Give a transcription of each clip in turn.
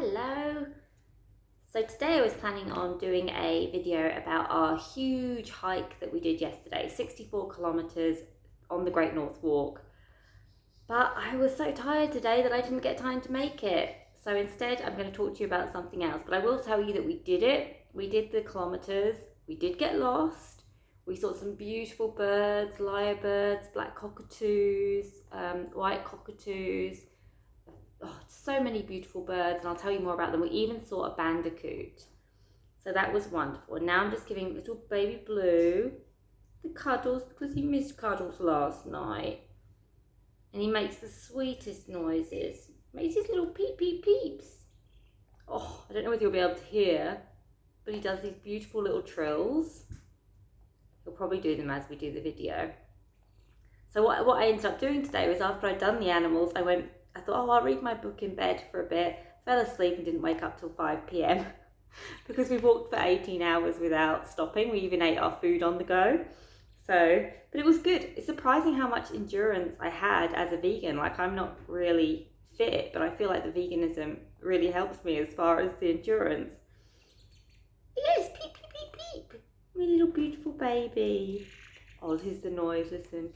Hello. So today I was planning on doing a video about our huge hike that we did yesterday, 64 kilometers on the Great North Walk. But I was so tired today that I didn't get time to make it. So instead I'm going to talk to you about something else. But I will tell you that we did it. We did the kilometers. We did get lost. We saw some beautiful birds, lyrebirds, black cockatoos, white cockatoos. Oh, so many beautiful birds, and I'll tell you more about them. We even saw a bandicoot. So that was wonderful. And now I'm just giving little baby Blue the cuddles because he missed cuddles last night. And he makes the sweetest noises. Makes his little peep peep peeps. Oh, I don't know whether you'll be able to hear, but he does these beautiful little trills. He'll probably do them as we do the video. So what I ended up doing today was after I'd done the animals, I thought, oh, I'll read my book in bed for a bit. Fell asleep and didn't wake up till 5 p.m. because we walked for 18 hours without stopping. We even ate our food on the go. But it was good. It's surprising how much endurance I had as a vegan. Like, I'm not really fit, but I feel like the veganism really helps me as far as the endurance. Yes, peep, peep, peep, peep. My little beautiful baby. Oh, this is the noise, listen.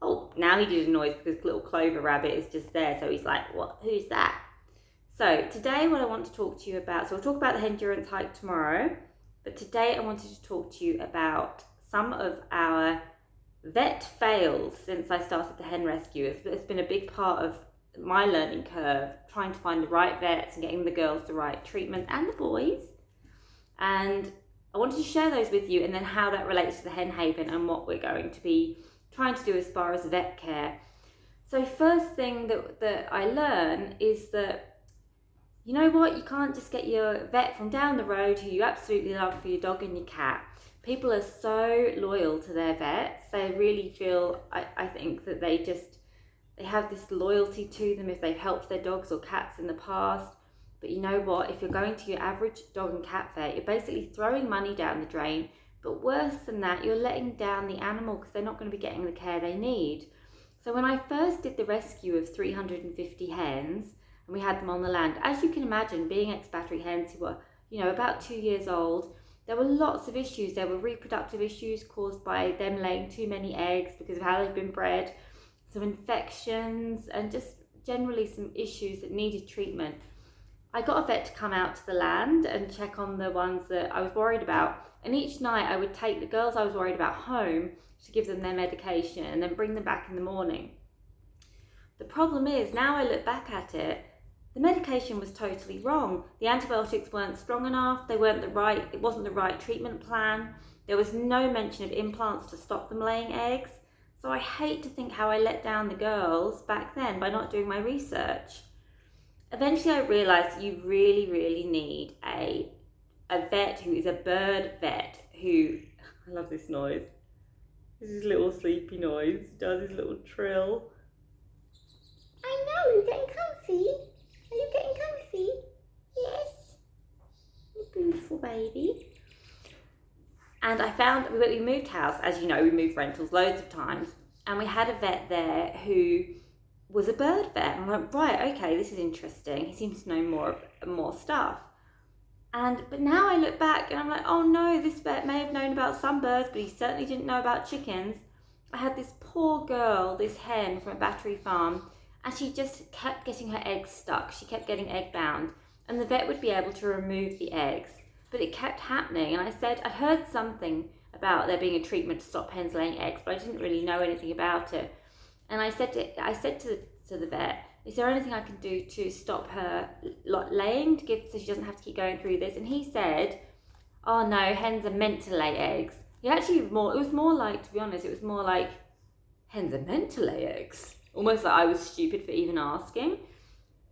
Oh, now he did a noise because little Clover Rabbit is just there. So he's like, what? Who's that? So today what I want to talk to you about, so we'll talk about the endurance hike tomorrow. But today I wanted to talk to you about some of our vet fails since I started the hen rescue. It's been a big part of my learning curve, trying to find the right vets and getting the girls the right treatment and the boys. And I wanted to share those with you and then how that relates to the Hen Haven and what we're going to be trying to do as far as vet care. So first thing that I learn is that, you know what, you can't just get your vet from down the road who you absolutely love for your dog and your cat. People are so loyal to their vets. They really feel, I think that they have this loyalty to them if they've helped their dogs or cats in the past. But you know what, if you're going to your average dog and cat vet, you're basically throwing money down the drain. But worse than that, you're letting down the animal because they're not going to be getting the care they need. So when I first did the rescue of 350 hens, and we had them on the land, as you can imagine, being expatriate hens who were, about 2 years old, there were lots of issues. There were reproductive issues caused by them laying too many eggs because of how they've been bred, some infections, and just generally some issues that needed treatment. I got a vet to come out to the land and check on the ones that I was worried about. And each night I would take the girls I was worried about home to give them their medication and then bring them back in the morning. The problem is, now I look back at it, the medication was totally wrong. The antibiotics weren't strong enough. It wasn't the right treatment plan. There was no mention of implants to stop them laying eggs. So I hate to think how I let down the girls back then by not doing my research. Eventually I realised you really, really need a vet who is a bird vet who, I love this noise. This is little sleepy noise. He does his little trill. I know, you're getting comfy. Are you getting comfy? Yes. You beautiful baby. And I found, we moved house, as you know, we moved rentals loads of times, and we had a vet there who was a bird vet. And I went, right, okay, this is interesting. He seems to know more stuff. But now I look back and I'm like, oh no, this vet may have known about some birds, but he certainly didn't know about chickens. I had this poor girl, this hen from a battery farm, and she just kept getting her eggs stuck. She kept getting egg bound, and the vet would be able to remove the eggs, but it kept happening. And I'd heard something about there being a treatment to stop hens laying eggs, but I didn't really know anything about it. And I said to the vet, is there anything I can do to stop her laying, so she doesn't have to keep going through this? And he said, oh no, hens are meant to lay eggs. It was more like, to be honest, it was more like, hens are meant to lay eggs. Almost like I was stupid for even asking.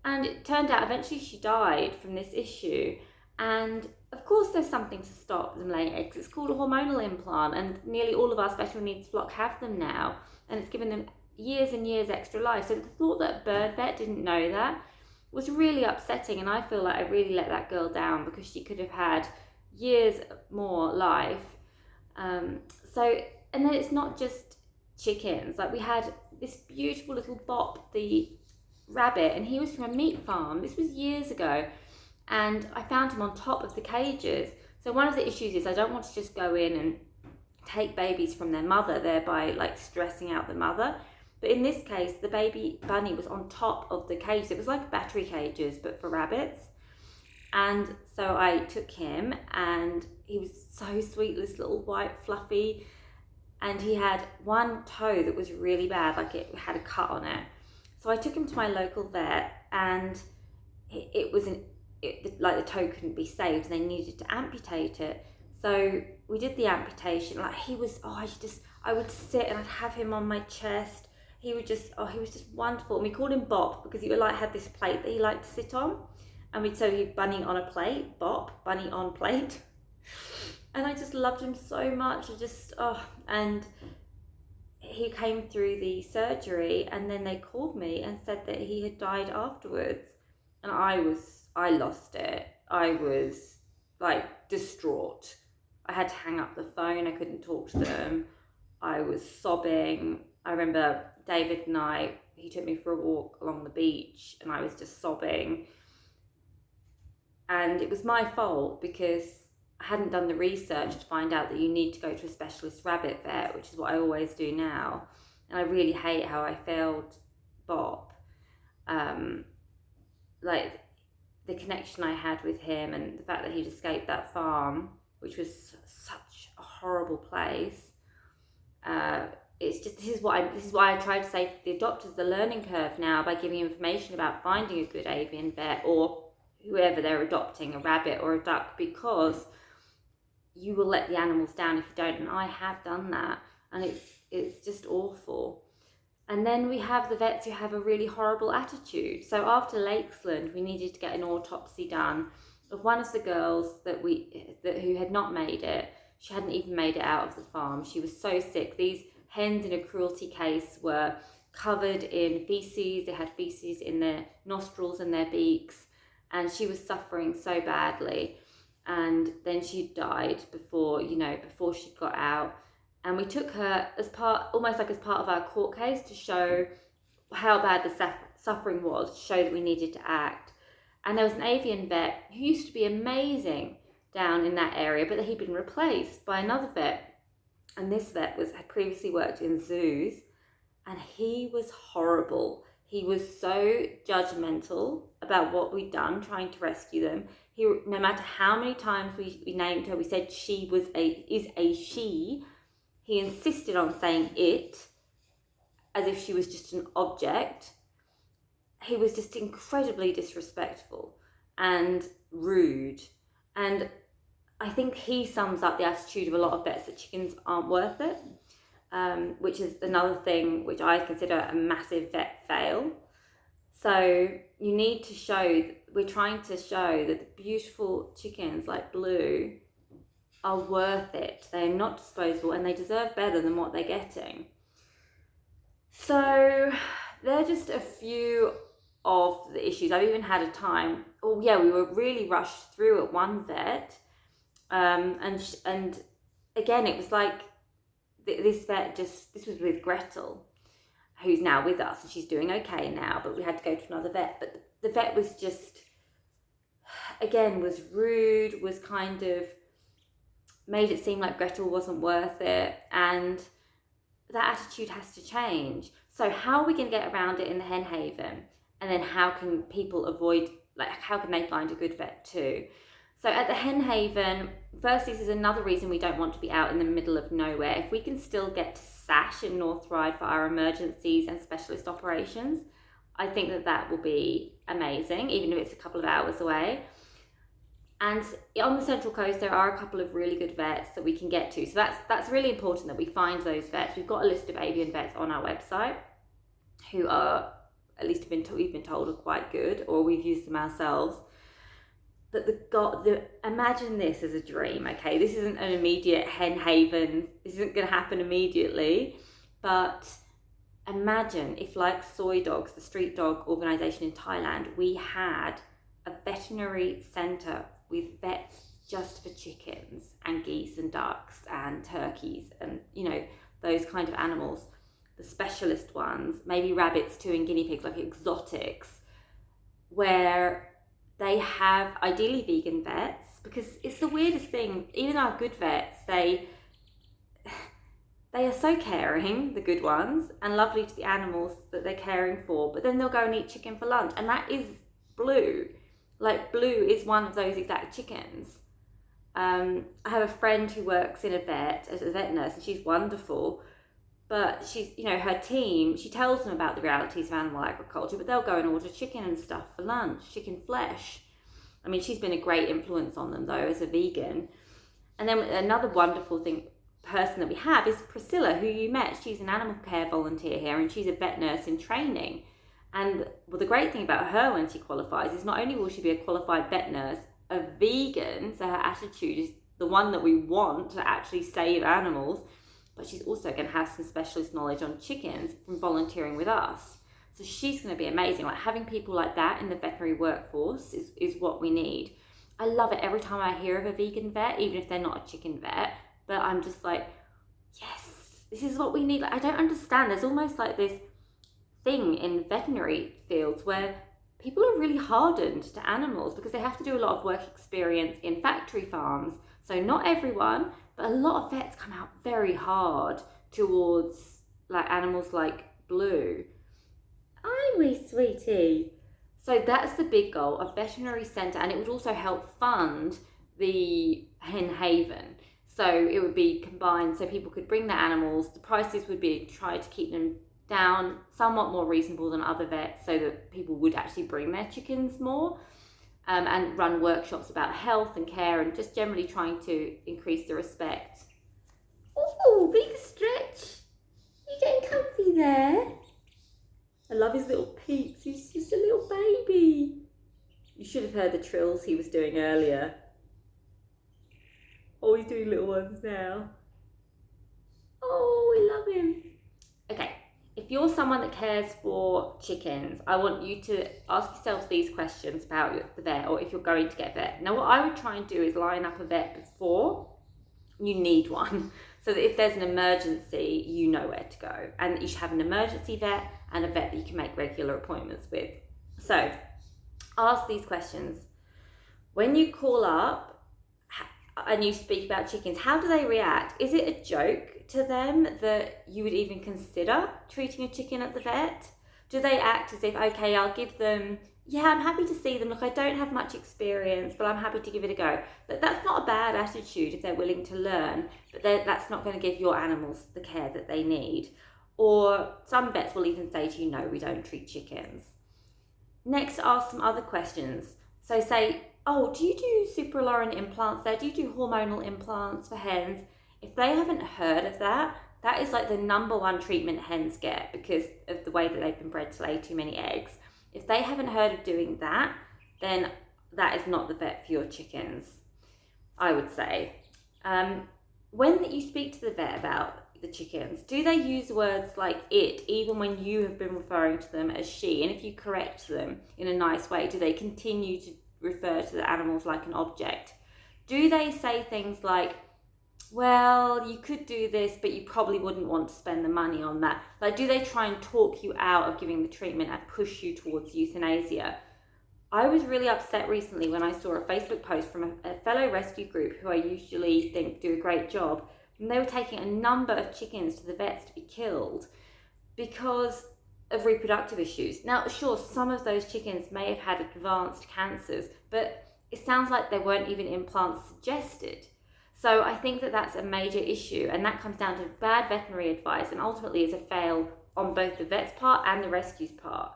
And it turned out eventually she died from this issue. And of course there's something to stop them laying eggs. It's called a hormonal implant, and nearly all of our special needs flock have them now. And it's given them years and years extra life. So the thought that a bird vet didn't know that was really upsetting, and I feel like I really let that girl down because she could have had years more life. And then it's not just chickens. Like, we had this beautiful little bop, the rabbit, and he was from a meat farm. This was years ago, and I found him on top of the cages. So one of the issues is I don't want to just go in and take babies from their mother, thereby like stressing out the mother. But in this case, the baby bunny was on top of the cage. It was like battery cages, but for rabbits. And so I took him, and he was so sweet, this little white fluffy, and he had one toe that was really bad, like it had a cut on it. So I took him to my local vet, and like the toe couldn't be saved, and they needed to amputate it. So we did the amputation. Like he was, I would sit and I'd have him on my chest. He was just wonderful. And we called him Bop because he had this plate that he liked to sit on. And he'd bunny on a plate, Bop, bunny on plate. And I just loved him so much. And he came through the surgery, and then they called me and said that he had died afterwards. And I lost it. I was like distraught. I had to hang up the phone. I couldn't talk to them. I was sobbing. I remember David and he took me for a walk along the beach, and I was just sobbing. And it was my fault because I hadn't done the research to find out that you need to go to a specialist rabbit vet, which is what I always do now. And I really hate how I failed Bob. Like the connection I had with him, and the fact that he'd escaped that farm, which was such a horrible place. This is why I try to say to the adopters, the learning curve now, by giving information about finding a good avian vet, or whoever they're adopting, a rabbit or a duck, because you will let the animals down if you don't. And I have done that, and it's just awful. And then we have the vets who have a really horrible attitude. So after Lakesland, we needed to get an autopsy done of one of the girls who had not made it. She hadn't even made it out of the farm. She was so sick. These hens in a cruelty case were covered in feces. They had feces in their nostrils and their beaks, and she was suffering so badly. And then she died before she got out. And we took her almost like as part of our court case, to show how bad the suffering was, to show that we needed to act. And there was an avian vet who used to be amazing down in that area, but he'd been replaced by another vet. And this vet had previously worked in zoos, and he was horrible. He was so judgmental about what we'd done trying to rescue them. No matter how many times we named her, we said she is a she. He insisted on saying it, as if she was just an object. He was just incredibly disrespectful and rude. And I think he sums up the attitude of a lot of vets, that chickens aren't worth it, which is another thing which I consider a massive vet fail. So you need to we're trying to show that the beautiful chickens like Blue are worth it. They're not disposable, and they deserve better than what they're getting. So they're just a few of the issues. I've even had a time, we were really rushed through at one vet, and again, it was like this vet this was with Gretel, who's now with us, and she's doing okay now, but we had to go to another vet. But the vet was just, again, was rude, was kind of made it seem like Gretel wasn't worth it, and that attitude has to change. So how are we going to get around it in the Hen Haven? And then how can people how can they find a good vet too? So at the Hen Haven, firstly, this is another reason we don't want to be out in the middle of nowhere. If we can still get to Sash in North Ryde for our emergencies and specialist operations, I think that will be amazing, even if it's a couple of hours away. And on the Central Coast, there are a couple of really good vets that we can get to. So that's really important that we find those vets. We've got a list of avian vets on our website who are, at least we've been told, are quite good, or we've used them ourselves. But imagine this as a dream, okay? This isn't an immediate Hen Haven. This isn't going to happen immediately. But imagine if, like Soy Dogs, the street dog organisation in Thailand, we had a veterinary centre with vets just for chickens and geese and ducks and turkeys and, those kind of animals. the specialist ones, maybe rabbits too and guinea pigs, like exotics, where they have ideally vegan vets, because it's the weirdest thing. Even our good vets, they are so caring, the good ones, and lovely to the animals that they're caring for, but then they'll go and eat chicken for lunch, and that is Blue. Like, Blue is one of those exact chickens. I have a friend who works in a vet as a vet nurse, and she's wonderful, but she's, her team, she tells them about the realities of animal agriculture, but they'll go and order chicken and stuff for lunch, chicken flesh. I mean, she's been a great influence on them, though, as a vegan. And then another wonderful person that we have is Priscilla, who you met. She's an animal care volunteer here, and she's a vet nurse in training. And the great thing about her when she qualifies is not only will she be a qualified vet nurse, a vegan, so her attitude is the one that we want to actually save animals, but she's also going to have some specialist knowledge on chickens from volunteering with us. So she's going to be amazing. Like, having people like that in the veterinary workforce is what we need. I love it every time I hear of a vegan vet, even if they're not a chicken vet, but I'm just like, yes, this is what we need. Like, I don't understand. There's almost like this thing in veterinary fields where people are really hardened to animals because they have to do a lot of work experience in factory farms. So not everyone, but a lot of vets come out very hard towards like animals like Blue. I'm wee sweetie. So that's the big goal, a veterinary centre, and it would also help fund the Hen Haven. So it would be combined so people could bring their animals. The prices would be try to keep them down, somewhat more reasonable than other vets, so that people would actually bring their chickens more, and run workshops about health and care and just generally trying to increase the respect. Oh, big stretch. You getting comfy there? I love his little peeps. He's just a little baby. You should have heard the trills he was doing earlier. Oh, he's doing little ones now. Oh, we love him. Okay, if you're someone that cares for chickens, I want you to ask yourself these questions about the vet, or if you're going to get a vet. Now, what I would try and do is line up a vet before you need one, so that if there's an emergency, you know where to go. And you should have an emergency vet and a vet that you can make regular appointments with. So, ask these questions. When you call up and you speak about chickens, how do they react? Is it a joke to them that you would even consider treating a chicken at the vet? Do they act as if, okay, I'll give them, yeah, I'm happy to see them. Look, I don't have much experience, but I'm happy to give it a go. But that's not a bad attitude if they're willing to learn, but that's not going to give your animals the care that they need. Or some vets will even say to you, no, we don't treat chickens. Next, ask some other questions. So say, oh, do you do supralorin implants there? Do you do hormonal implants for hens? If they haven't heard of that, that is like the number one treatment hens get because of the way that they've been bred to lay too many eggs. If they haven't heard of doing that, then that is not the vet for your chickens, I would say. When you speak to the vet about the chickens, do they use words like it, even when you have been referring to them as she? And if you correct them in a nice way, do they continue to refer to the animals like an object? Do they say things like, well, you could do this, but you probably wouldn't want to spend the money on that? Like, do they try and talk you out of giving the treatment and push you towards euthanasia? I was really upset recently when I saw a Facebook post from a fellow rescue group who I usually think do a great job, and they were taking a number of chickens to the vets to be killed because of reproductive issues. Now, sure, some of those chickens may have had advanced cancers, but it sounds like there weren't even implants suggested. So I think that that's a major issue, and that comes down to bad veterinary advice and ultimately is a fail on both the vet's part and the rescue's part.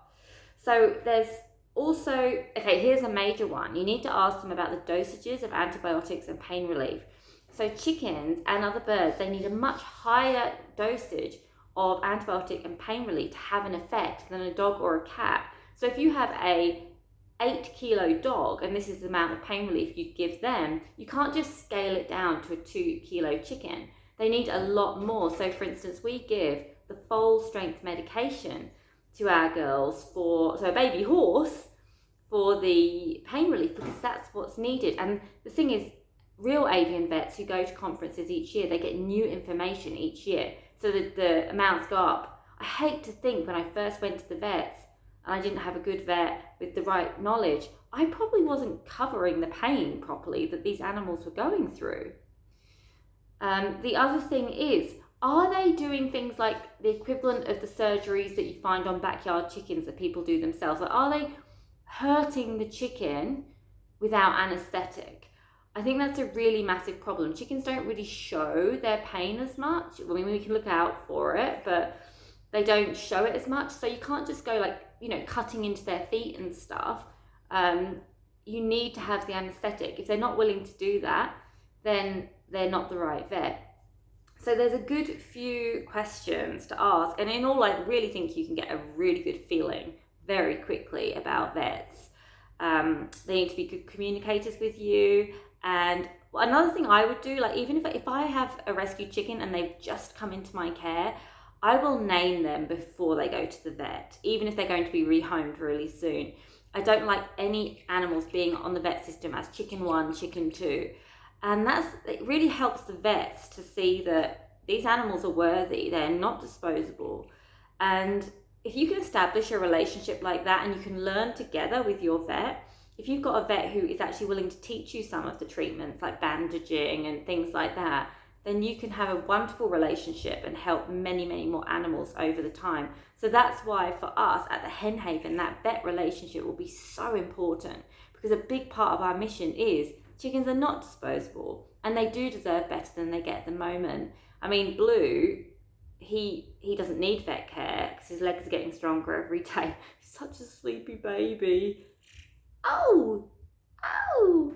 So there's also, okay, here's a major one. You need to ask them about the dosages of antibiotics and pain relief. So chickens and other birds, they need a much higher dosage of antibiotic and pain relief to have an effect than a dog or a cat. So if you have a 8-kilo dog, and this is the amount of pain relief you'd give them, you can't just scale it down to a 2-kilo chicken. They need a lot more. So for instance, we give the full strength medication to our girls so a baby horse for the pain relief, because that's what's needed. And the thing is, real avian vets who go to conferences each year, they get new information each year. So that the amounts go up. I hate to think when I first went to the vets and I didn't have a good vet with the right knowledge, I probably wasn't covering the pain properly that these animals were going through. The other thing is, are they doing things like the equivalent of the surgeries that you find on backyard chickens that people do themselves? Like, are they hurting the chicken without anaesthetic? I think that's a really massive problem. Chickens don't really show their pain as much. I mean, we can look out for it, but they don't show it as much. So you can't just go like, cutting into their feet and stuff. You need to have the anaesthetic. If they're not willing to do that, then they're not the right vet. So there's a good few questions to ask. And in all, I really think you can get a really good feeling very quickly about vets. They need to be good communicators with you. And another thing I would do, like even if I have a rescued chicken and they've just come into my care, I will name them before they go to the vet, even if they're going to be rehomed really soon. I don't like any animals being on the vet system as chicken 1, chicken 2. And it really helps the vets to see that these animals are worthy, they're not disposable. And if you can establish a relationship like that and you can learn together with your vet, if you've got a vet who is actually willing to teach you some of the treatments like bandaging and things like that, then you can have a wonderful relationship and help many, many more animals over the time. So that's why for us at the Hen Haven, that vet relationship will be so important, because a big part of our mission is chickens are not disposable and they do deserve better than they get at the moment. I mean, Blue, he doesn't need vet care because his legs are getting stronger every day. He's such a sleepy baby. Oh, oh.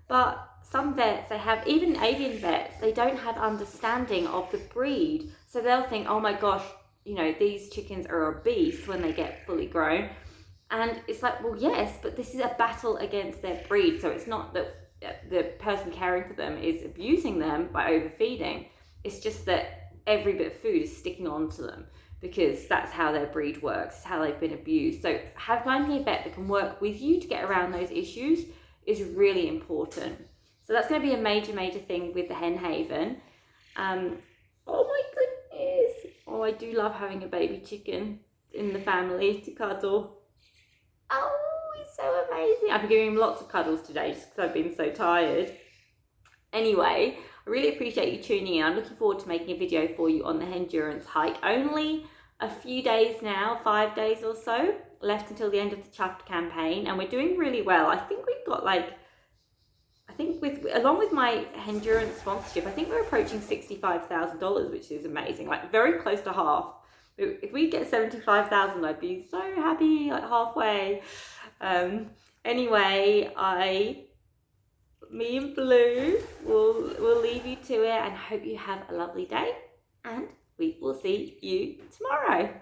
But some vets, they have, even avian vets, they don't have understanding of the breed. So they'll think, oh my gosh, these chickens are obese when they get fully grown. And it's like, well, yes, but this is a battle against their breed. So it's not that the person caring for them is abusing them by overfeeding. It's just that every bit of food is sticking onto them because that's how their breed works. It's how they've been abused. So finding a vet that can work with you to get around those issues is really important. So that's going to be a major, major thing with the Hen Haven. Oh my goodness. Oh, I do love having a baby chicken in the family to cuddle. Oh, he's so amazing. I've been giving him lots of cuddles today just because I've been so tired. Anyway, I really appreciate you tuning in. I'm looking forward to making a video for you on the Hendurance hike. Only a few days now, 5 days or so, left until the end of the Chuffed campaign, and we're doing really well. I think we've got along with my Hendurance sponsorship, I think we're approaching $65,000, which is amazing, like very close to half. If we get 75,000, I'd be so happy, like halfway. Anyway, me and Blue will leave you to it and hope you have a lovely day, and we will see you tomorrow.